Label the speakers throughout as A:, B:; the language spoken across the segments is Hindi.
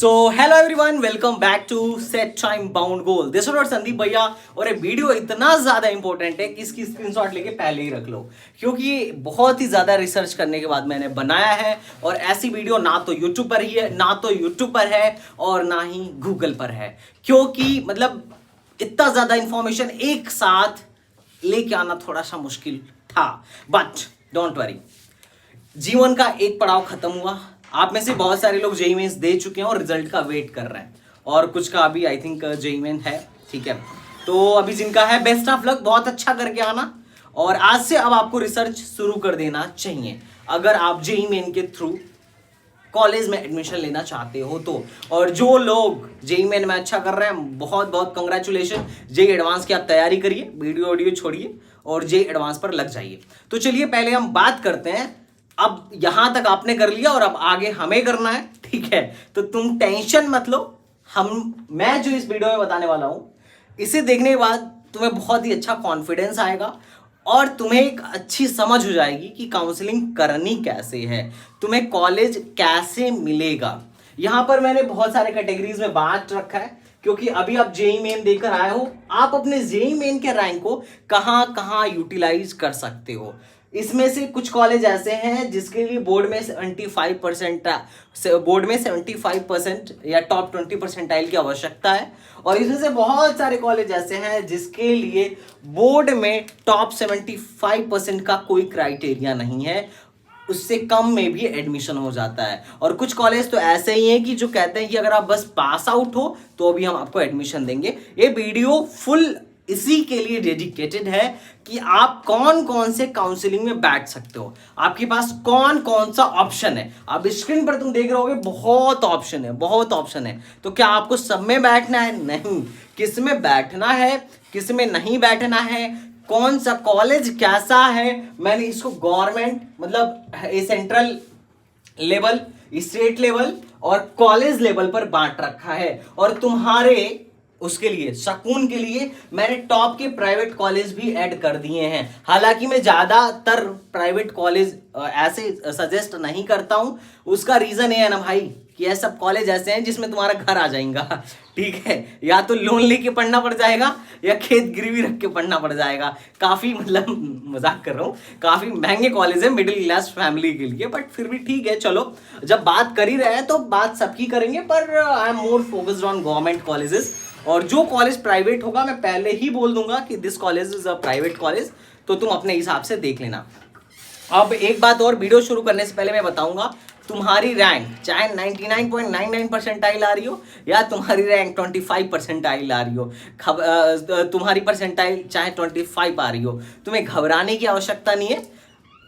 A: So hello everyone, welcome back to set time bound goal. This is Sandeep भैया और ये वीडियो इतना ज्यादा इंपॉर्टेंट है कि इसकी स्क्रीनशॉट लेके पहले ही रख लो, क्योंकि बहुत ही ज्यादा रिसर्च करने के बाद मैंने बनाया है। और ऐसी वीडियो ना तो यूट्यूब पर ही है, ना तो यूट्यूब पर है और ना ही गूगल पर है, क्योंकि मतलब इतना ज्यादा इंफॉर्मेशन एक साथ लेके आना थोड़ा सा मुश्किल था। बट डोंट वरी, जीवन का एक पड़ाव खत्म हुआ। आप में से बहुत सारे लोग जेईई मेंस दे चुके हैं और रिजल्ट का वेट कर रहे हैं, और कुछ का अभी आई थिंक जेईई मेन है। ठीक है, तो अभी जिनका है बेस्ट ऑफ लक, बहुत अच्छा करके आना। और आज से अब आपको रिसर्च शुरू कर देना चाहिए अगर आप जेईई मेन के थ्रू कॉलेज में एडमिशन लेना चाहते हो तो। और जो लोग जेईई मेन में अच्छा कर रहे हैं, बहुत बहुत कंग्रेचुलेशन। जेईई एडवांस की आप तैयारी करिए, वीडियो छोड़िए और जेईई एडवांस पर लग जाइए। तो चलिए पहले हम बात करते हैं। अब यहां तक आपने कर लिया और अब आगे हमें करना है, ठीक है? तो तुम टेंशन मत लो। मैं जो इस वीडियो में बताने वाला हूं, इसे देखने के बाद तुम्हें बहुत ही अच्छा कॉन्फिडेंस आएगा और तुम्हें एक अच्छी समझ हो जाएगी कि काउंसलिंग करनी कैसे है, तुम्हें कॉलेज कैसे मिलेगा। यहां पर मैंने बहुत सारे कैटेगरीज में बांट रखा है, क्योंकि अभी आप जेईई मेन देकर आए हो, आप अपने जेईई मेन के रैंक को कहां कहां यूटिलाइज कर सकते हो। इसमें से कुछ कॉलेज ऐसे हैं जिसके लिए बोर्ड में 75% या टॉप 20 परसेंटाइल की आवश्यकता है, और इसमें से बहुत सारे कॉलेज ऐसे हैं जिसके लिए बोर्ड में टॉप 75% का कोई क्राइटेरिया नहीं है, उससे कम में भी एडमिशन हो जाता है। और कुछ कॉलेज तो ऐसे ही हैं कि जो कहते हैं कि अगर आप बस पास आउट हो तो अभी हम आपको एडमिशन देंगे। ये वीडियो फुल इसी के लिए डेडिकेटेड है कि आप कौन कौन से काउंसलिंग में बैठ सकते हो, आपके पास कौन कौन सा ऑप्शन है। अब स्क्रीन पर तुम देख रहे होगे बहुत ऑप्शन है, बहुत ऑप्शन है। तो क्या आपको सब में बैठना है? नहीं, किस में बैठना है, किस में नहीं बैठना है, कौन सा कॉलेज कैसा है, मैंने इसको गवर्नमेंट मतलब सेंट्रल लेवल, स्टेट लेवल और कॉलेज लेवल पर बांट रखा है। और तुम्हारे उसके लिए सुकून के लिए मैंने टॉप के प्राइवेट कॉलेज भी ऐड कर दिए हैं। हालांकि मैं ज्यादातर प्राइवेट कॉलेज ऐसे सजेस्ट नहीं करता हूं। उसका रीजन ये है ना भाई कि ये सब कॉलेज ऐसे हैं जिसमें तुम्हारा घर आ जाएगा, ठीक है? या तो लोन लेके पढ़ना पड़ जाएगा या खेत गिरवी रख के पढ़ना पड़ जाएगा। काफी मतलब मजाक कर रहा हूँ, काफी महंगे कॉलेज है मिडिल क्लास फैमिली के लिए, बट फिर भी ठीक है। चलो, जब बात कर ही रहे हैं तो बात सबकी करेंगे, पर I am more focused on government colleges. और जो कॉलेज प्राइवेट होगा मैं पहले ही बोल दूंगा कि this college is a private college, तो तुम अपने हिसाब से देख लेना। अब एक बात और, वीडियो शुरू करने से पहले मैं बताऊंगा, तुम्हारी रैंक चाहे 99.99 परसेंटाइल आ रही हो या तुम्हारी रैंक 25 परसेंटाइल आ रही हो, तुम्हारी परसेंटाइल चाहे 25 आ रही हो, तुम्हें घबराने की आवश्यकता नहीं है।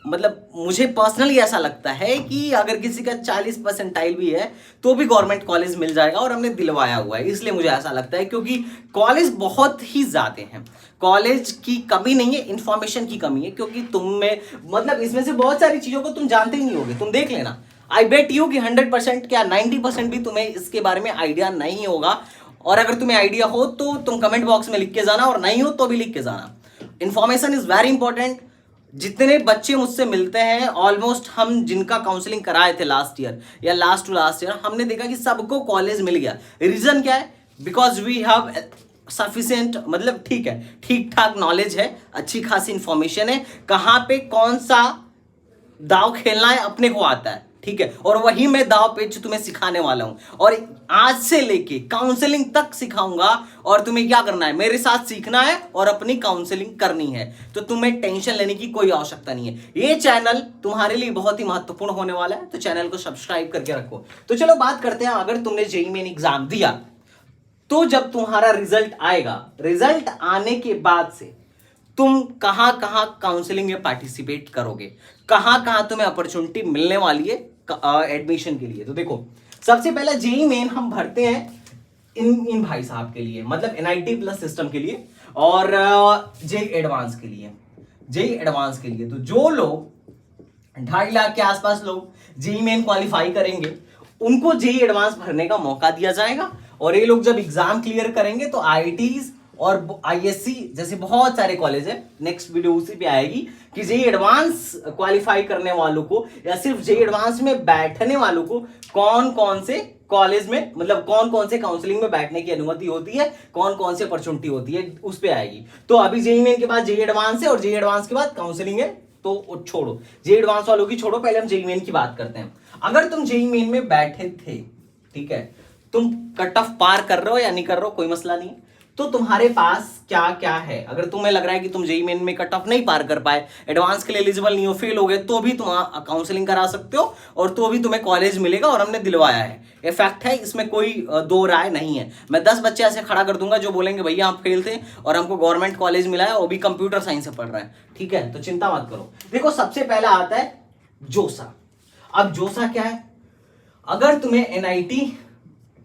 A: मतलब मुझे पर्सनली ऐसा लगता है कि अगर किसी का 40 परसेंटाइल भी है तो भी गवर्नमेंट कॉलेज मिल जाएगा, और हमने दिलवाया हुआ है, इसलिए मुझे ऐसा लगता है। क्योंकि कॉलेज बहुत ही ज्यादा हैं, कॉलेज की कमी नहीं है, इंफॉर्मेशन की कमी है। क्योंकि तुम में मतलब इसमें से बहुत सारी चीजों को तुम जानते ही नहीं होगे, तुम देख लेना। आई बेट यू कि 100% क्या 90% भी तुम्हें इसके बारे में आइडिया नहीं होगा। और अगर तुम्हें आइडिया हो तो तुम कमेंट बॉक्स में लिख के जाना, और नहीं हो तो भी लिख के जाना। Information is very important. जितने बच्चे मुझसे मिलते हैं, ऑलमोस्ट हम जिनका काउंसलिंग कराए थे लास्ट ईयर या लास्ट टू लास्ट ईयर, हमने देखा कि सबको कॉलेज मिल गया। रीजन क्या है? बिकॉज वी हैव सफिशिएंट, मतलब ठीक है, ठीक ठाक नॉलेज है, अच्छी खासी इंफॉर्मेशन है, कहाँ पे कौन सा दाव खेलना है अपने को आता है, ठीक है? और वही मैं दाव पेच तुम्हें सिखाने वाला हूं, और आज से लेके काउंसलिंग तक सिखाऊंगा। और तुम्हें क्या करना है, मेरे साथ सीखना है और अपनी काउंसलिंग करनी है। तो तुम्हें टेंशन लेने की कोई आवश्यकता नहीं है। ये चैनल तुम्हारे लिए बहुत ही महत्वपूर्ण होने वाला है, तो चैनल को सब्सक्राइब करके रखो। तो चलो बात करते हैं, अगर तुमने जेईई मेन एग्जाम दिया तो जब तुम्हारा रिजल्ट आएगा, रिजल्ट आने के बाद से तुम कहां कहां काउंसलिंग में पार्टिसिपेट करोगे, कहां कहां तुम्हें अपॉर्चुनिटी मिलने वाली है एडमिशन के लिए। तो देखो, सबसे पहला जेईई मेन हम भरते हैं इन भाई साहब के लिए, मतलब एनआईटी प्लस सिस्टम के लिए, और जेईई एडवांस के लिए। जेईई एडवांस के लिए तो जो लोग 2.5 लाख के आसपास लोग जेईई मेन क्वालिफाई करेंगे, उनको जेईई एडवांस भरने का मौका दिया जाएगा। और ये लोग जब एग्जाम क्लियर करेंगे तो आईआईटीज और आईएससी जैसे बहुत सारे कॉलेज है, नेक्स्ट वीडियो उसी पे आएगी कि जेईई एडवांस क्वालिफाई करने वालों को या सिर्फ जेईई एडवांस में बैठने वालों को कौन कौन से कॉलेज में, मतलब कौन कौन से काउंसलिंग में बैठने की अनुमति होती है, कौन कौन सी अपॉर्चुनिटी होती है, उस पे आएगी। तो अभी जेईई मेन के बाद जेईई एडवांस है और जेईई एडवांस के बाद काउंसलिंग है, तो छोड़ो जेईई एडवांस वालों की छोड़ो, पहले हम जेईई मेन की बात करते हैं। अगर तुम जेईई मेन में बैठे थे, ठीक है, तुम कट ऑफ पार कर रहे हो या नहीं कर रहे हो कोई मसला नहीं, तो तुम्हारे पास क्या क्या है। अगर तुम्हें लग रहा है कि तुम जेईई मेन में कट ऑफ नहीं पार कर पाए, एडवांस के लिए एलिजिबल नहीं हो, फेल हो गए, तो भी तुम काउंसलिंग करा सकते हो और तो भी तुम्हें कॉलेज मिलेगा और हमने दिलवाया है। ये फैक्ट है, इसमें कोई दो राय नहीं है। मैं 10 बच्चे ऐसे खड़ा कर दूंगा जो बोलेंगे भैया हम फेल थे और हमको गवर्नमेंट कॉलेज मिला है, वो भी कंप्यूटर साइंस से पढ़ रहा है, ठीक है, तो चिंता मत करो। देखो सबसे पहला आता है जोसा। अब जोसा क्या है, अगर तुम्हें एनआईटी,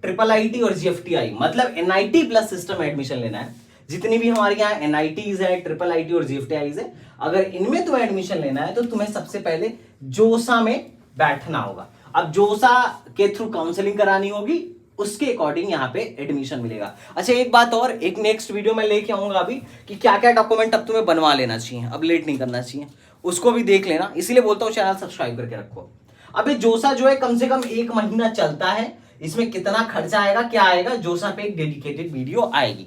A: ट्रिपल आईटी और जीएफटीआई, मतलब एनआईटी प्लस सिस्टम में एडमिशन लेना है, जितनी भी हमारे यहाँ एनआईटीज है, ट्रिपल आईटी और जीएफटीआईज है, अगर इनमें तुम्हें एडमिशन लेना है तो तुम्हें सबसे पहले जोसा में बैठना होगा। अब जोसा के थ्रू काउंसलिंग करानी होगी, उसके अकॉर्डिंग यहाँ पे एडमिशन मिलेगा। अच्छा एक बात और, एक नेक्स्ट वीडियो में लेके आऊंगा अभी कि क्या क्या डॉक्यूमेंट अब तुम्हें बनवा लेना चाहिए, अब लेट नहीं करना चाहिए, उसको भी देख लेना, इसीलिए बोलता हूँ चैनल सब्सक्राइब करके रखो। अभी जोसा जो है कम से कम 1 महीना चलता है, इसमें कितना खर्चा आएगा क्या आएगा, जोसा पे एक डेडिकेटेड वीडियो आएगी।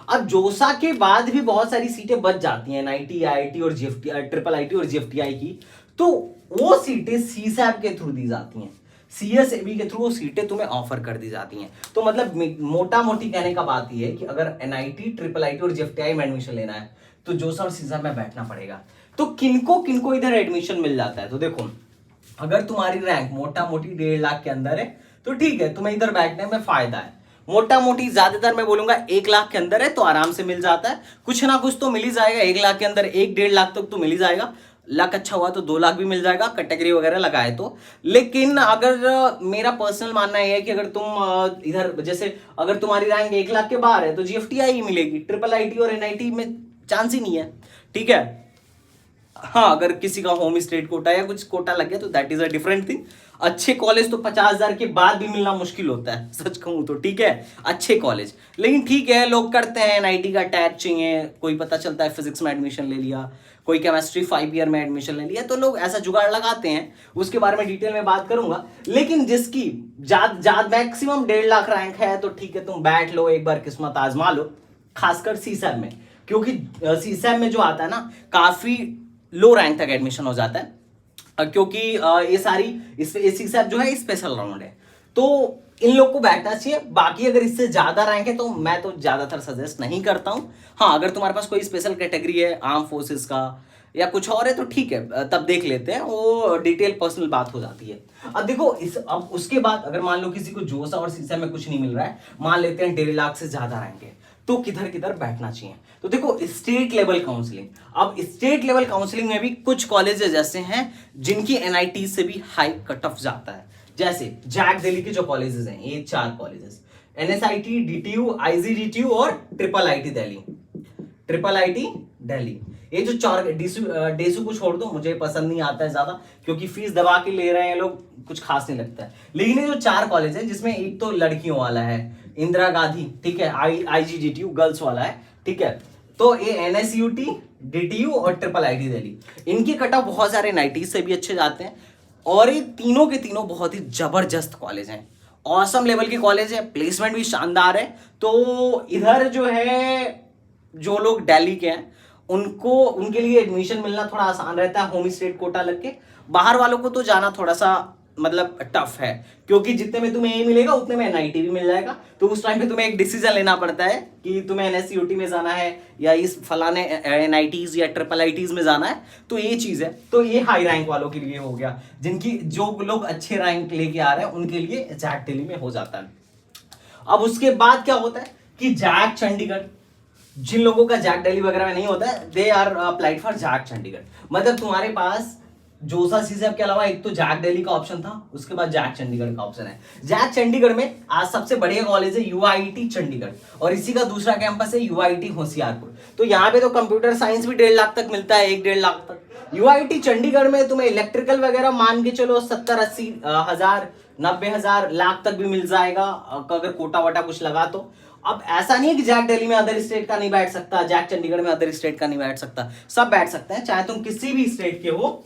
A: अब जोसा के बाद भी बहुत सारी सीटें बच जाती हैं, एनआईटी, आईआईटी और जीएफटी, ट्रिपल आईटी और जीएफटीआई की, तो वो सीटें सीसैप के थ्रू दी जाती हैं, सीएसएबी के थ्रू वो सीटें तुम्हें ऑफर कर दी जाती हैं। तो मतलब मोटा मोटी कहने का बात यह है कि अगर एनआईटी, ट्रिपल आईटी और जीएफटीआई में एडमिशन लेना है तो जोसा और सीसैप में बैठना पड़ेगा। तो किनको किनको इधर एडमिशन मिल जाता है, तो देखो अगर तुम्हारी रैंक मोटा मोटी 1.5 लाख के अंदर है तो ठीक है, तुम्हें इधर बैठने में फायदा है। मोटा मोटी ज्यादातर मैं बोलूंगा 1 लाख के अंदर है तो आराम से मिल जाता है, कुछ ना कुछ तो मिल ही जाएगा। 1 लाख के अंदर 1-1.5 लाख तक तो मिल ही जाएगा, लक अच्छा हुआ तो 2 लाख भी मिल जाएगा, कैटेगरी वगैरह लगाए तो। लेकिन अगर मेरा पर्सनल मानना यह है कि अगर तुम इधर, जैसे अगर तुम्हारी रैंक 1 लाख के बाहर है तो जीएफटीआई ही मिलेगी, ट्रिपल आईटी और एनआईटी में चांस ही नहीं है, ठीक है। हाँ अगर किसी का होम स्टेट कोटा या कुछ कोटा लग गया तो that is a different thing. अच्छे कॉलेज तो 50,000 के बाद भी मिलना मुश्किल होता है, सच कहूं तो, ठीक है, अच्छे कॉलेज। लेकिन ठीक है, लोग करते हैं, एनआईटी का टैग चाहिए, कोई पता चलता है फिजिक्स में एडमिशन ले लिया, कोई केमिस्ट्री 5 ईयर में एडमिशन ले लिया, तो लोग ऐसा जुगाड़ लगाते हैं, उसके बारे में डिटेल में बात करूंगा। लेकिन जिसकी मैक्सिमम 1.5 लाख रैंक है तो ठीक है, तुम बैठ लो, एक बार किस्मत आजमा लो, खासकर सीसैप में, क्योंकि सीसैप में जो आता है ना काफी लो रैंक तक एडमिशन हो जाता है, क्योंकि ये सारी सीसैप जो है स्पेशल राउंड है, तो इन लोग को बैठना चाहिए। बाकी अगर इससे ज्यादा रैंक है तो मैं तो ज्यादातर सजेस्ट नहीं करता हूं। हाँ अगर तुम्हारे पास कोई स्पेशल कैटेगरी है, आर्म फोर्सेस का या कुछ और है तो ठीक है, तब देख लेते हैं, वो डिटेल पर्सनल बात हो जाती है। अब देखो अब उसके बाद अगर मान लो किसी को जोसा और सीसैप में कुछ नहीं मिल रहा है, मान लेते हैं 1.5 लाख से ज्यादा रैंक है, तो किधर किधर बैठना चाहिए। तो देखो स्टेट लेवल काउंसलिंग, अब स्टेट लेवल काउंसलिंग में भी कुछ कॉलेजेस ऐसे हैं जिनकी एनआईटी से भी हाई कट ऑफ जाता है, जैसे जैक दिल्ली के जो कॉलेजेस हैं, ये 4 कॉलेजेस, एनएसआईटी, डीटीयू, आईजीडीटीयू और triple IT Delhi, triple IT Delhi, ये जो 4, डेसू को छोड़ दो, मुझे पसंद नहीं आता है ज्यादा, क्योंकि फीस दबा के ले रहे हैं लोग, कुछ खास नहीं लगता है। लेकिन ये जो 4 कॉलेज है, जिसमें एक तो लड़कियों वाला है इंदिरा गांधी, ठीक है, आईजीडीटीयू गर्ल्स वाला है, ठीक है, तो ये एनएसयूटी, डीटीयू और ट्रिपल आईटी दिल्ली, इनके कट ऑफ बहुत सारे एनआईटी से भी अच्छे जाते हैं, और ये तीनों के तीनों बहुत ही जबरदस्त कॉलेज हैं, ऑसम लेवल के कॉलेज है, प्लेसमेंट भी शानदार है। तो इधर जो है, जो लोग दिल्ली के हैं उनके लिए एडमिशन मिलना थोड़ा आसान रहता है, होम स्टेट कोटा लग के। बाहर वालों को तो जाना थोड़ा सा मतलब टफ है, क्योंकि जितने में तुम्हें ए मिलेगा उतने में एनआईटी भी मिल जाएगा, तो उस टाइम पे तुम्हें एक डिसीजन लेना पड़ता है कि तुम्हें एनएसयूटी में जाना है या इस फलाने एनआईटीज या ट्रिपल आईटीज में जाना है। तो ये चीज है, तो ये हाई रैंक वालों के लिए हो गया, जिनकी जो लोग अच्छे रैंक लेके आ रहे हैं उनके लिए जैक दिल्ली में हो जाता है। अब उसके बाद क्या होता है कि जैक चंडीगढ़, जिन लोगों का जैक दिल्ली वगैरह में नहीं होता है, they are applied for JAC Chandigarh. मतलब तुम्हारे पास जोसा सीसैप के अलावा एक तो जैक दिल्ली का ऑप्शन था, उसके बाद जैक चंडीगढ़ का ऑप्शन है। जैक चंडीगढ़ में आज सबसे बढ़िया कॉलेज है यूआईटी चंडीगढ़, और इसी का दूसरा कैंपस है यूआईटी होशियारपुर। तो यहाँ पे तो कंप्यूटर साइंस भी 1.5 लाख तक मिलता है, 1-1.5 लाख तक। यूआईटी चंडीगढ़ में तुम्हें इलेक्ट्रिकल वगैरह मान के चलो 70-80 हजार, 90,000, लाख तक भी मिल जाएगा, अगर कोटा वोटा कुछ लगा तो। अब ऐसा नहीं है कि जैक दिल्ली में अदर स्टेट का नहीं बैठ सकता, जैक चंडीगढ़ में अदर स्टेट का नहीं बैठ सकता, सब बैठ सकते हैं, चाहे तुम किसी भी स्टेट के हो।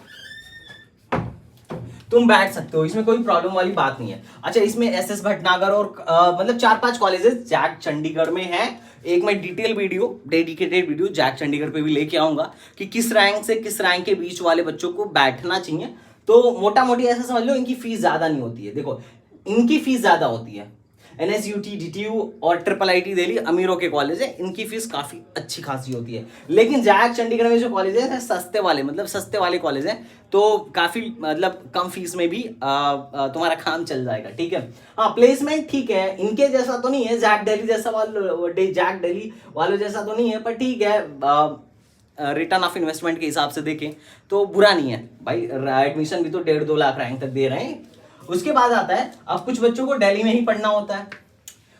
A: तुम बैठ सकते हो, इसमें कोई प्रॉब्लम वाली बात नहीं है। अच्छा, इसमें एसएस भटनागर और मतलब 4-5 कॉलेजेस जैक चंडीगढ़ में है। एक मैं detail video, dedicated video JAC Chandigarh पे भी लेके आऊंगा कि किस रैंक से किस रैंक के बीच वाले बच्चों को बैठना चाहिए। तो मोटा मोटी ऐसा समझ लो, इनकी फीस ज्यादा नहीं होती है। देखो, इनकी फीस ज्यादा होती है। NSUT, DTU और IIIT दिल्ली अमीरों के कॉलेज है, इनकी फीस काफी अच्छी खासी होती है। लेकिन जैक चंडीगढ़ में जो कॉलेज है सस्ते वाले, मतलब सस्ते वाले कॉलेज हैं, तो काफी मतलब कम फीस में भी तुम्हारा काम चल जाएगा। ठीक है, हाँ प्लेसमेंट ठीक है, इनके जैसा तो नहीं है, जैक दिल्ली जैसा जैक दिल्ली वालों जैसा तो नहीं है, पर ठीक है, रिटर्न ऑफ इन्वेस्टमेंट के हिसाब से देखें तो बुरा नहीं है भाई। एडमिशन भी तो 1.5-2 लाख रैंक तक दे रहे हैं। उसके बाद आता है, अब कुछ बच्चों को दिल्ली में ही पढ़ना होता है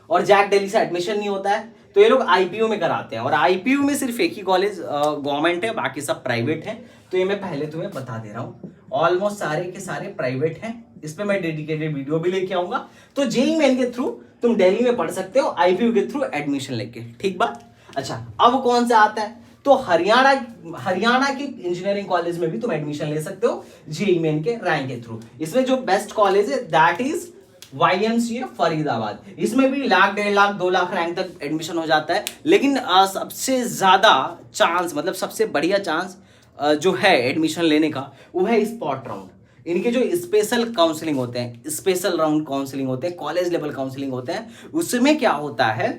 A: और जैक दिल्ली से एडमिशन नहीं होता है, तो ये लोग IPU में कराते हैं। और IPU में सिर्फ एक ही कॉलेज गवर्नमेंट है, बाकी सब प्राइवेट है। तो ये मैं पहले तुम्हें बता दे रहा हूँ, ऑलमोस्ट सारे के सारे प्राइवेट हैं। इस पे मैं डेडिकेटेड वीडियो भी लेके आऊंगा। तो JEE मेन के थ्रू तुम दिल्ली में पढ़ सकते हो, IPU के थ्रू एडमिशन लेके। ठीक बात। अच्छा, अब कौन सा आता है, तो हरियाणा के इंजीनियरिंग कॉलेज में भी तुम एडमिशन ले सकते हो JEE मेन के रैंक के थ्रू। इसमें जो बेस्ट कॉलेज है दैट इज YMCA फरीदाबाद। इसमें भी 1 लाख, 1.5 लाख, 2 लाख रैंक तक एडमिशन हो जाता है। लेकिन सबसे ज्यादा चांस, मतलब सबसे बढ़िया चांस जो है एडमिशन लेने का, वो है स्पॉट राउंड। इनके जो स्पेशल काउंसलिंग होते हैं, स्पेशल राउंड काउंसलिंग होते हैं, कॉलेज लेवल काउंसलिंग होते हैं, उसमें क्या होता है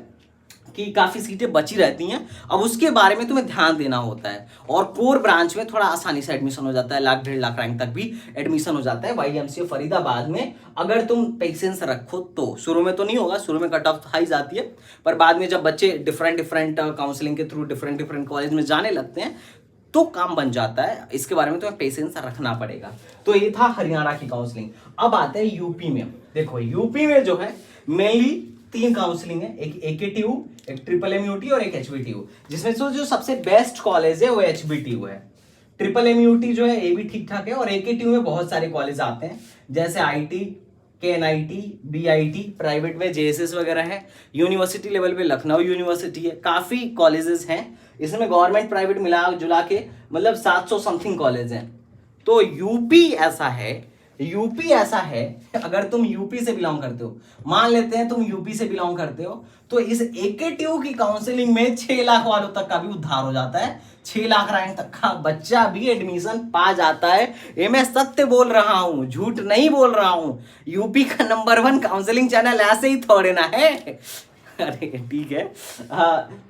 A: कि काफी सीटें बची रहती हैं। अब उसके बारे में तुम्हें ध्यान देना होता है। और कोर ब्रांच में थोड़ा आसानी से एडमिशन हो जाता है, 1 लाख, 1.5 लाख रैंक तक भी एडमिशन हो जाता है YMCA फरीदाबाद में, अगर तुम पेशेंस रखो तो। शुरू में तो नहीं होगा, शुरू में कट ऑफ हाई जाती है, पर बाद में जब बच्चे डिफरेंट काउंसलिंग के थ्रू डिफरेंट कॉलेज में जाने लगते हैं तो काम बन जाता है। इसके बारे में तुम्हें पेशेंस रखना पड़ेगा। तो ये था हरियाणा की काउंसलिंग। अब आते हैं यूपी में। देखो, यूपी में जो है मेनली 3 काउंसलिंग है, एक AKTU, एक MMUT और एक HBTU, जिसमें जो सबसे बेस्ट कॉलेज है वो HBTU है। MMUT जो है ये भी ठीक ठाक है, और AKTU में बहुत सारे कॉलेज आते हैं, जैसे IT, KNIT, BIT, प्राइवेट में JSS वगैरह है। यूनिवर्सिटी लेवल पे लखनऊ यूनिवर्सिटी है, काफी कॉलेजेस हैं। इसमें गवर्नमेंट प्राइवेट मिला जुला के मतलब 700 समथिंग कॉलेज हैं। तो यूपी ऐसा है, अगर तुम यूपी से बिलोंग करते हो, मान लेते हैं तुम यूपी से बिलोंग करते हो, तो इस AKTU की काउंसलिंग में 6 लाख वालों तक का भी उद्धार हो जाता है। 6 लाख रैंक तक का बच्चा भी एडमिशन पा जाता है। ये मैं सत्य बोल रहा हूं, झूठ नहीं बोल रहा हूं। यूपी का नंबर 1 काउंसलिंग चैनल ऐसे ही थोड़े ना है। अरे ठीक है,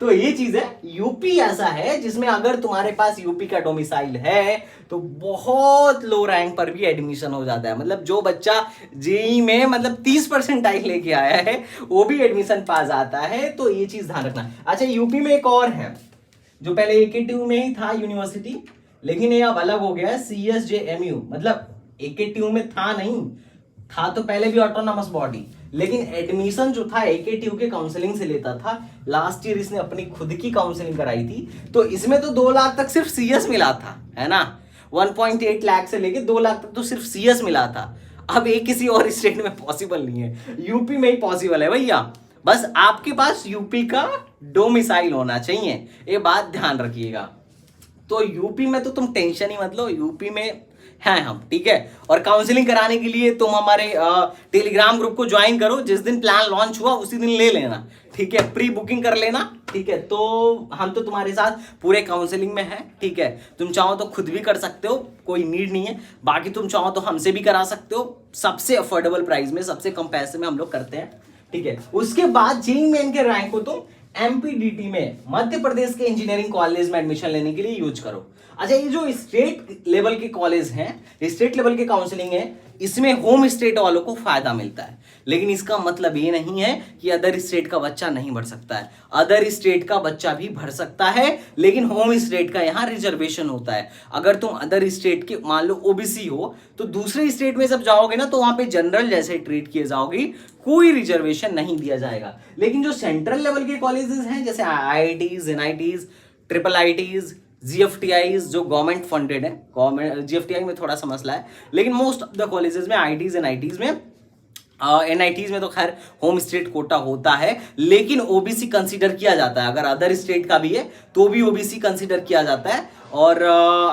A: तो ये चीज है, यूपी ऐसा है जिसमें अगर तुम्हारे पास यूपी का डोमिसाइल है तो बहुत लो रैंक पर भी एडमिशन हो जाता है। मतलब जो बच्चा JEE में मतलब 30% लेके आया है वो भी एडमिशन पा जाता है। तो ये चीज ध्यान रखना। अच्छा, यूपी में एक और है जो पहले AKTU में ही था यूनिवर्सिटी, लेकिन ये अब अलग हो गया है, CSJMU। मतलब AKTU में था नहीं, था तो पहले भी ऑटोनॉमस बॉडी, लेकिन एडमिशन जो था AKTU के काउंसलिंग से लेता था। लास्ट ईयर इसने अपनी खुद की काउंसलिंग कराई थी, तो इसमें तो 2 लाख तक सिर्फ CS मिला था, है ना। 1.8 लाख से लेके 2 लाख तक तो सिर्फ CS मिला था। अब ये किसी और स्टेट में पॉसिबल नहीं है, यूपी में ही पॉसिबल है भैया। बस आपके पास यूपी का डोमिसाइल होना चाहिए, ये बात ध्यान रखिएगा। तो यूपी में तो तुम टेंशन ही मत लो, यूपी में हैं हम, ठीक है। और काउंसलिंग कराने के लिए तुम हमारे टेलीग्राम ग्रुप को ज्वाइन करो, जिस दिन प्लान लॉन्च हुआ उसी दिन ले लेना, ठीक है। प्री बुकिंग कर लेना, ठीक है। तो हम तो तुम्हारे साथ पूरे काउंसलिंग में हैं, ठीक है। तुम चाहो तो खुद भी कर सकते हो, कोई नीड नहीं है। बाकी तुम चाहो तो हमसे भी करा सकते हो, सबसे अफोर्डेबल प्राइस में, सबसे कम पैसे में हम लोग करते हैं, ठीक है। उसके बाद JEE मेन के रैंक को तुम MPDT में, मध्य प्रदेश के इंजीनियरिंग कॉलेज में एडमिशन लेने के लिए यूज करो। अच्छा, ये जो स्टेट लेवल के कॉलेज हैं, स्टेट लेवल के काउंसलिंग है, इसमें होम स्टेट वालों को फायदा मिलता है। लेकिन इसका मतलब ये नहीं है कि अदर स्टेट का बच्चा नहीं भर सकता है। अदर स्टेट का बच्चा भी भर सकता है, लेकिन होम स्टेट का यहाँ रिजर्वेशन होता है। अगर तुम अदर स्टेट के मान लो OBC हो, तो दूसरे स्टेट में जब जाओगे ना, तो वहां पे जनरल जैसे ट्रीट किए जाओगे, कोई रिजर्वेशन नहीं दिया जाएगा। लेकिन जो सेंट्रल लेवल के कॉलेजेस हैं, जैसे IITs, NITs, IIITs, GFTIs जो गवर्नमेंट फंडेड है, गवर्नमेंट GFTI में थोड़ा सा मसला है, लेकिन मोस्ट ऑफ द कॉलेजेस में, IITs, NITs में, NITs में तो खैर होम स्टेट कोटा होता है, लेकिन OBC कंसीडर किया जाता है। अगर अदर स्टेट का भी है तो भी OBC कंसीडर किया जाता है। और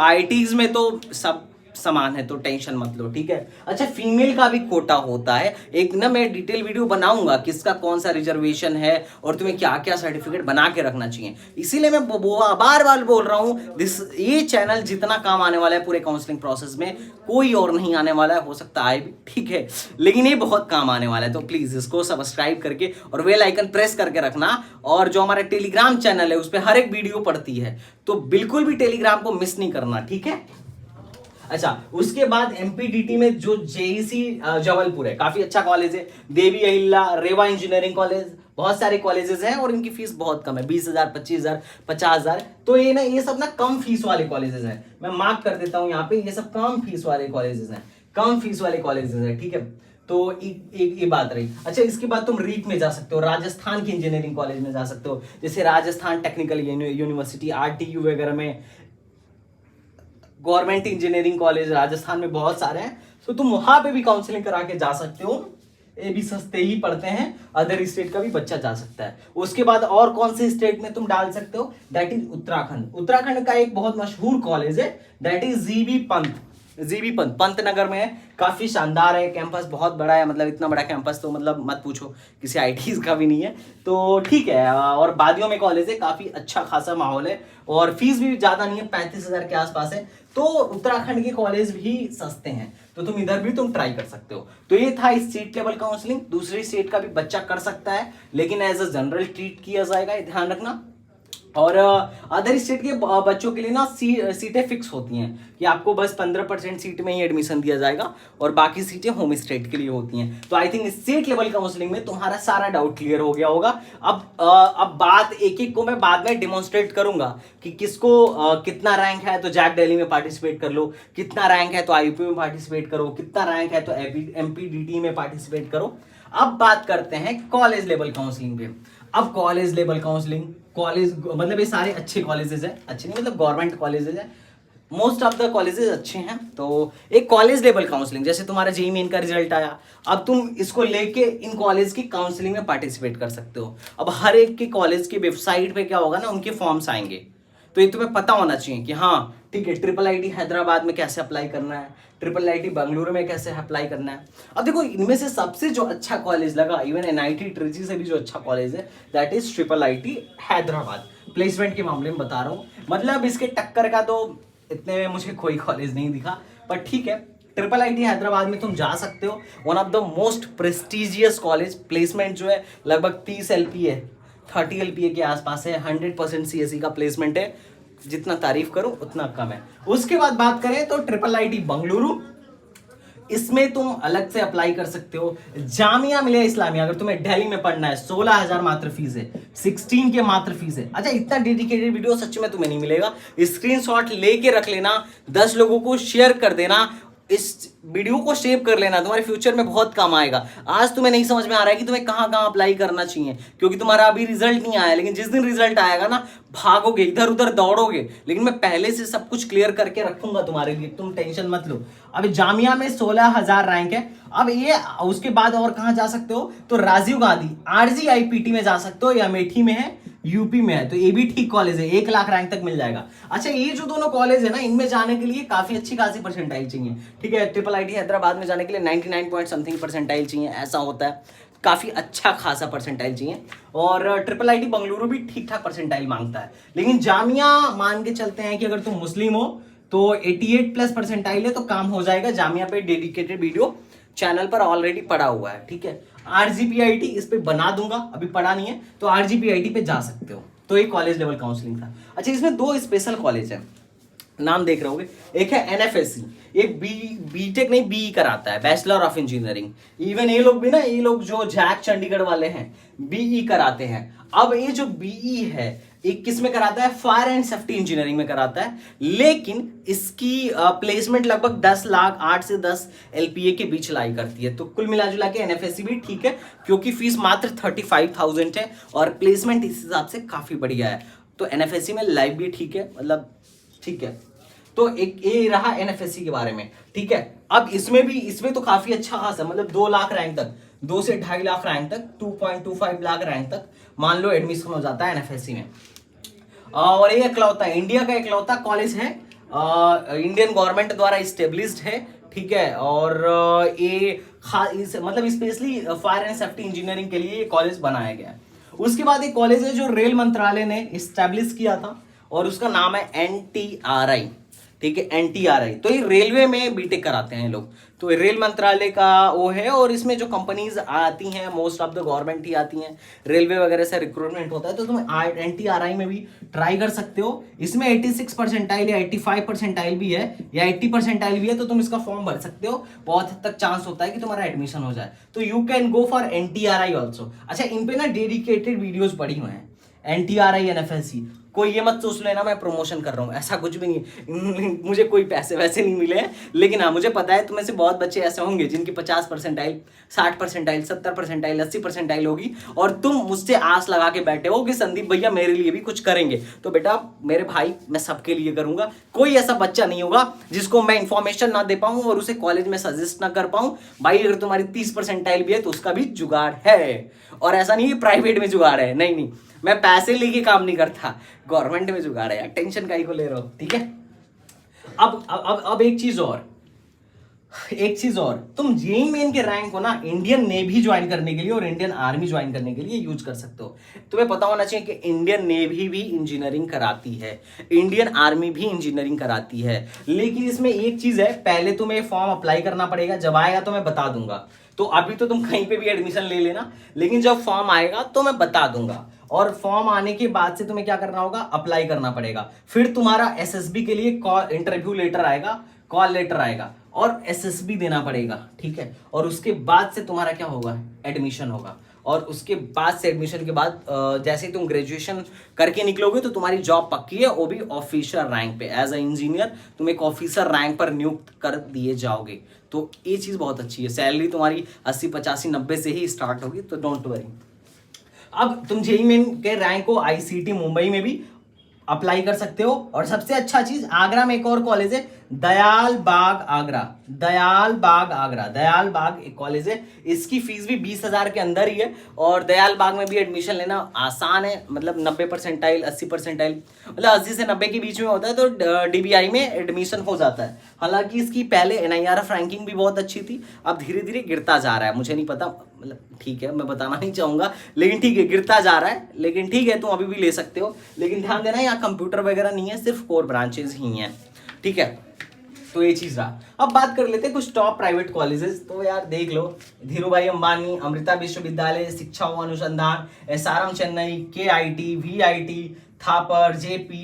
A: IITs में तो सब समान है, तो टेंशन मत लो, ठीक है। अच्छा, फीमेल का भी कोटा होता है, एक ना मैं डिटेल वीडियो बनाऊंगा किसका कौन सा रिजर्वेशन है और तुम्हें क्या क्या सर्टिफिकेट बना के रखना चाहिए। इसीलिए मैं बार बार बोल रहा हूँ, ये चैनल जितना काम आने वाला है पूरे काउंसलिंग प्रोसेस में, कोई और नहीं आने वाला है, हो सकता है भी, ठीक है, लेकिन ये बहुत काम आने वाला है। तो प्लीज इसको सब्सक्राइब करके और बेल आइकन प्रेस करके रखना। और जो हमारा टेलीग्राम चैनल है उस पर हर एक वीडियो पड़ती है, तो बिल्कुल भी टेलीग्राम को मिस नहीं करना, ठीक है। अच्छा, उसके बाद एमपीडीटी में जो जेईसी जबलपुर है, काफी अच्छा कॉलेज है, देवी अहिल्या, रेवा इंजीनियरिंग कॉलेज, बहुत सारे कॉलेजेस हैं और इनकी फीस बहुत कम है, 20,000, 25,000, 50,000। तो ये ना, ये सब ना कम फीस वाले कॉलेजेस हैं, मैं मार्क कर देता हूं यहाँ पे, ये सब कम फीस वाले कॉलेजेस हैं, कम फीस वाले कॉलेजेस हैं, ठीक है। तो एक ये बात रही। अच्छा, इसके बाद तुम रीट में जा सकते हो, राजस्थान के इंजीनियरिंग कॉलेज में जा सकते हो, जैसे राजस्थान टेक्निकल यूनिवर्सिटी, आरटीयू वगैरह में, गवर्नमेंट इंजीनियरिंग कॉलेज राजस्थान में बहुत सारे हैं, तो तुम वहां पे भी काउंसलिंग करा के जा सकते हो। ये भी सस्ते ही पड़ते हैं, अदर स्टेट का भी बच्चा जा सकता है। उसके बाद और कौन से स्टेट में तुम डाल सकते हो, दैट इज उत्तराखंड। उत्तराखंड का एक बहुत मशहूर कॉलेज है, that is GB Pant, Pantnagar में है, काफी शानदार है, कैंपस बहुत बड़ा है, मतलब इतना बड़ा कैंपस तो मतलब मत पूछो, किसी आईटीज का भी नहीं है, तो ठीक है। और बादियों में कॉलेज है, काफी अच्छा खासा माहौल है और फीस भी ज्यादा नहीं है, 35,000 के आसपास है, तो उत्तराखंड के कॉलेज भी सस्ते हैं, तो तुम इधर भी तुम ट्राई कर सकते हो। तो ये था स्टेट लेवल काउंसलिंग, दूसरे स्टेट का भी बच्चा कर सकता है, लेकिन एज अ जनरल ट्रीट किया जाएगा, ये ध्यान रखना। और अदर स्टेट के बच्चों के लिए ना सीटें फिक्स होती हैं कि आपको बस 15% सीट में ही एडमिशन दिया जाएगा और बाकी सीटें होम स्टेट के लिए होती हैं। तो I think state level counselling में तुम्हारा सारा डाउट क्लियर हो गया होगा। अब बात एक एक को मैं बाद में डिमॉन्स्ट्रेट करूंगा कि किसको कितना रैंक है तो जैक दिल्ली में पार्टिसिपेट कर लो, कितना रैंक है तो आईयूपी में पार्टिसिपेट करो, कितना रैंक है तो एमपीडीटी में पार्टिसिपेट करो। अब बात करते हैं कॉलेज लेवल काउंसलिंग पे। अब कॉलेज लेवल काउंसलिंग, कॉलेज मतलब ये सारे अच्छे कॉलेजेस हैं, अच्छे नहीं मतलब गवर्नमेंट कॉलेजेस हैं, मोस्ट ऑफ द कॉलेजेस अच्छे हैं। तो एक कॉलेज लेवल काउंसलिंग, जैसे तुम्हारा जेईई मेन का रिजल्ट आया, अब तुम इसको लेके इन कॉलेज की काउंसलिंग में पार्टिसिपेट कर सकते हो। अब हर एक के कॉलेज की वेबसाइट पे क्या होगा ना, उनके फॉर्म्स आएंगे, तो ये तुम्हें पता होना चाहिए कि हाँ ठीक है, ट्रिपल आईटी हैदराबाद में कैसे अप्लाई करना है, ट्रिपल आईटी बेंगलुरु में कैसे अप्लाई करना है। अब देखो, इनमें से सबसे जो अच्छा कॉलेज लगा, इवन एनआईटी ट्रिची से भी जो अच्छा कॉलेज है, that is triple IT Hyderabad. Placement के मामले में बता रहा हूँ, मतलब इसके टक्कर का तो इतने में मुझे कोई कॉलेज नहीं दिखा, पर ठीक है, ट्रिपल आईटी हैदराबाद में तुम जा सकते हो। One of the most prestigious college, placement जो है लगभग 30 LPA है, 30 LPA के आसपास है, 100% CSE का प्लेसमेंट है, जितना तारीफ करूं उतना कम है। उसके बाद बात करें तो ट्रिपल आईटी बंगलुरु, इसमें तुम अलग से अप्लाई कर सकते हो। जामिया मिलिया इस्लामिया, अगर तुम्हें दिल्ली में पढ़ना है, 16,000 मात्र फीस है, 16 के मात्र फीस है। अच्छा, इतना डेडिकेटेड वीडियो सच में तुम्हें नहीं मिलेगा, स्क्रीनशॉट लेके रख लेना, 10 लोगों को शेयर कर देना, इस वीडियो को सेव कर लेना, तुम्हारे फ्यूचर में बहुत काम आएगा। आज तुम्हें नहीं समझ में आ रहा है कि तुम्हें कहाँ कहाँ अप्लाई करना चाहिए, क्योंकि तुम्हारा अभी रिजल्ट नहीं आया, लेकिन जिस दिन रिजल्ट आएगा ना, भागोगे, इधर उधर दौड़ोगे, लेकिन मैं पहले से सब कुछ क्लियर करके रखूंगा तुम्हारे लिए, तुम टेंशन मत लो। अब जामिया में 16,000 रैंक है। अब ये उसके बाद और कहाँ जा सकते हो, तो राजीव गांधी RGIPT में जा सकते हो, या अमेठी में है, यूपी में है, तो ये भी ठीक कॉलेज है, 1 लाख रैंक तक मिल जाएगा। अच्छा, ये जो दोनों कॉलेज है ना, इनमें जाने के लिए काफी अच्छी खासी परसेंटाइल चाहिए, ठीक है। ट्रिपल आईटी हैदराबाद में जाने के लिए 99 पॉइंट समथिंग परसेंटाइल चाहिए, ऐसा होता है, काफी अच्छा खासा परसेंटाइल चाहिए। और ट्रिपल आईटी बंगलुरु भी ठीक ठाक परसेंटाइल मांगता है, लेकिन जामिया मान के चलते हैं कि अगर तुम मुस्लिम हो तो 88+ परसेंटाइल है, तो काम हो जाएगा। जामिया पे डेडिकेटेड वीडियो चैनल पर ऑलरेडी पड़ा हुआ है, ठीक है। RGPIT इस पे बना दूंगा, अभी पड़ा नहीं है, तो RGPIT पे जा सकते हो। तो एक कॉलेज लेवल काउंसलिंग था। अच्छा, इसमें 2 स्पेशल कॉलेज है, नाम देख रहे होगे, एक है NFSC, एक बीटेक नहीं BE कराता है, बैचलर ऑफ इंजीनियरिंग। इवन ये लोग भी ना, ये लोग जो जैक चंडीगढ़ वाले हैं, BE कराते हैं। अब ये जो BE है, एक किस में कराता है, फायर एंड सेफ्टी इंजीनियरिंग में कराता है, लेकिन इसकी प्लेसमेंट लगभग 10 लाख 8 से 10 LPA के बीच लाई करती है। तो कुल मिला जुला के NFSC भी ठीक है, क्योंकि फीस मात्र 35,000 है और प्लेसमेंट इस हिसाब से काफी बढ़िया है। तो NFSC में लाइफ भी ठीक है, मतलब ठीक है। तो एक ये रहा NFSC के बारे में, ठीक है। अब इसमें तो काफी अच्छा खासा, मतलब 2 लाख रैंक तक, 2 से 2.5 लाख रैंक तक, 2.25 लाख रैंक तक मान लो एडमिशन हो जाता है NFSC में। और ये इकलौता इंडिया का इकलौता कॉलेज है इंडियन गवर्नमेंट द्वारा इस्टेब्लिश्ड है, ठीक है। और ये मतलब specially fire and safety engineering के लिए ये कॉलेज बनाया गया है। उसके बाद एक कॉलेज है जो रेल मंत्रालय ने इस्टेब्लिश किया था और उसका नाम है NTRI, ठीक है, NTRI। तो ये रेलवे में बीटेक कराते हैं लोग, तो ये रेल मंत्रालय का वो है। और इसमें जो कंपनीज आती हैं मोस्ट ऑफ द गवर्नमेंट ही आती हैं, रेलवे वगैरह से रिक्रूटमेंट होता है, तो तुम NTRI में भी ट्राई कर सकते हो। इसमें 86 परसेंटाइल या 85 परसेंटाइल भी है या 80 परसेंटाइल भी है, तो तुम इसका फॉर्म भर सकते हो। बहुत हद तक चांस होता है कि तुम्हारा एडमिशन हो जाए, तो you can go for NTRI also. अच्छा, इन पे ना डेडिकेटेड वीडियोज पड़ी हुए हैं, NTRI NFSC। कोई ये मत सोच लेना मैं प्रमोशन कर रहा हूँ, ऐसा कुछ भी नहीं मुझे कोई पैसे वैसे नहीं मिले हैं, लेकिन हाँ मुझे पता है तुम्हें से बहुत बच्चे ऐसे होंगे जिनकी 50 परसेंटाइल, 60 परसेंटाइल, 70 परसेंटाइल, 80 परसेंटाइल होगी, और तुम मुझसे आस लगा के बैठे हो कि संदीप भैया मेरे लिए भी कुछ करेंगे। तो बेटा मेरे भाई, मैं सबके लिए करूंगा। कोई ऐसा बच्चा नहीं होगा जिसको मैं इंफॉर्मेशन ना दे पाऊँ और उसे कॉलेज में सजेस्ट ना कर पाऊँ। भाई अगर तुम्हारी 30 परसेंटाइल भी है तो उसका भी जुगाड़ है, और ऐसा नहीं है प्राइवेट में जुगाड़ है, नहीं, मैं पैसे लेके काम नहीं करता, गवर्नमेंट में जुगाड़ है, टेंशन काहे को ले रहे हो, ठीक है। अब एक चीज और, तुम जेईई मेन के रैंक को ना इंडियन नेवी ज्वाइन करने के लिए और इंडियन आर्मी ज्वाइन करने के लिए यूज कर सकते हो। तुम्हें पता होना चाहिए कि इंडियन नेवी भी इंजीनियरिंग कराती है, इंडियन आर्मी भी इंजीनियरिंग कराती है, लेकिन इसमें एक चीज है, पहले तुम्हें फॉर्म अप्लाई करना पड़ेगा, जब आएगा तो मैं बता दूंगा। तो अभी तो तुम कहीं पे भी एडमिशन ले लेना, लेकिन जब फॉर्म आएगा तो मैं बता दूंगा। और फॉर्म आने के बाद से तुम्हें क्या करना होगा, अप्लाई करना पड़ेगा। फिर तुम्हारा SSB के लिए इंटरव्यू लेटर आएगा, कॉल लेटर आएगा, और SSB देना पड़ेगा, ठीक है। और उसके बाद से तुम्हारा क्या होगा, एडमिशन होगा। और उसके बाद से एडमिशन के बाद जैसे ही तुम ग्रेजुएशन करके निकलोगे तो तुम्हारी जॉब पक्की है, वो भी ऑफिसर रैंक पे। एज अ इंजीनियर तुम एक ऑफिसर रैंक पर नियुक्त कर दिए जाओगे। तो ये चीज़ बहुत अच्छी है। सैलरी तुम्हारी 80, 85, 90 से ही स्टार्ट होगी, तो डोंट वरी। अब तुम जेईई मेन के रैंक को ICT मुंबई में भी अप्लाई कर सकते हो। और सबसे अच्छा चीज, आगरा में एक और कॉलेज है, दयाल बाग आगरा, दयाल बाग एक कॉलेज है। इसकी फीस भी 20,000 के अंदर ही है, और दयाल बाग में भी एडमिशन लेना आसान है। मतलब 90 परसेंटाइल, 80 परसेंटाइल, मतलब 80 से 90 के बीच में होता है तो DBI में एडमिशन हो जाता है। हालांकि इसकी पहले NIRF रैंकिंग भी बहुत अच्छी थी, अब धीरे धीरे गिरता जा रहा है। मुझे नहीं पता, मतलब ठीक है, मैं बताना नहीं चाहूंगा, लेकिन ठीक है गिरता जा रहा है, लेकिन ठीक है तुम अभी भी ले सकते हो। लेकिन ध्यान देना यहाँ कंप्यूटर वगैरह नहीं है, सिर्फ कोर ब्रांचेज ही हैं, ठीक है। तो ये चीज रहा। अब बात कर लेते हैं कुछ टॉप प्राइवेट कॉलेजेस। तो यार देख लो, धीरूभाई अंबानी, अमृता विश्वविद्यालय, शिक्षा व अनुसंधान, SRM Chennai, KIT, VIT, Thapar, JP,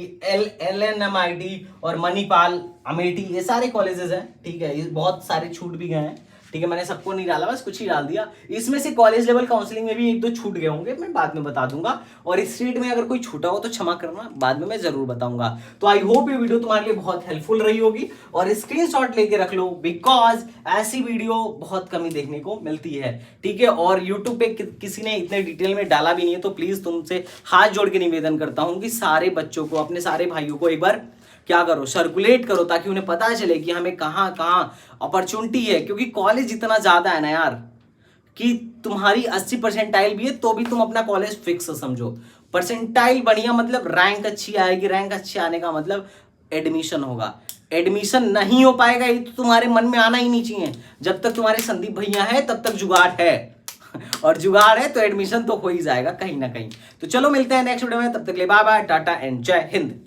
A: LNMIT और मणिपाल अमेठी, ये सारे कॉलेजेस हैं, ठीक है। ये बहुत सारे छूट भी गए हैं, ठीक है, मैंने सबको नहीं डाला, बस कुछ ही डाल दिया। इसमें से कॉलेज लेवल काउंसलिंग में भी 1-2 छूट गए होंगे, मैं बाद में बता दूंगा। और इस स्टेट में अगर कोई छूटा हो तो क्षमा करना, बाद में मैं जरूर बताऊंगा। तो आई होप ये वीडियो तुम्हारे लिए बहुत हेल्पफुल रही होगी, और स्क्रीनशॉट लेके रख लो, बिकॉज ऐसी वीडियो बहुत कम ही देखने को मिलती है, ठीक है। और यूट्यूब पे किसी ने इतने डिटेल में डाला भी नहीं है, तो प्लीज तुमसे हाथ जोड़ के निवेदन करता हूँ कि सारे बच्चों को, अपने सारे भाइयों को एक बार क्या करो, सर्कुलेट करो, ताकि उन्हें पता चले कि हमें कहाँ कहाँ अपॉर्चुनिटी है। क्योंकि कॉलेज इतना ज्यादा है ना यार, कि तुम्हारी 80 परसेंटाइल भी है तो भी तुम अपना कॉलेज फिक्स समझो। परसेंटाइल बढ़िया मतलब रैंक अच्छी आएगी, रैंक अच्छी आने का मतलब एडमिशन होगा। एडमिशन नहीं हो पाएगा ये तो तुम्हारे मन में आना ही नहीं चाहिए। जब तक तुम्हारे संदीप भैया है तब तक जुगाड़ है, और जुगाड़ है तो एडमिशन तो हो ही जाएगा कहीं ना कहीं। तो चलो मिलते हैं नेक्स्ट वीडियो में, तब तक के लिए बाय बाय, टाटा एंड जय हिंद।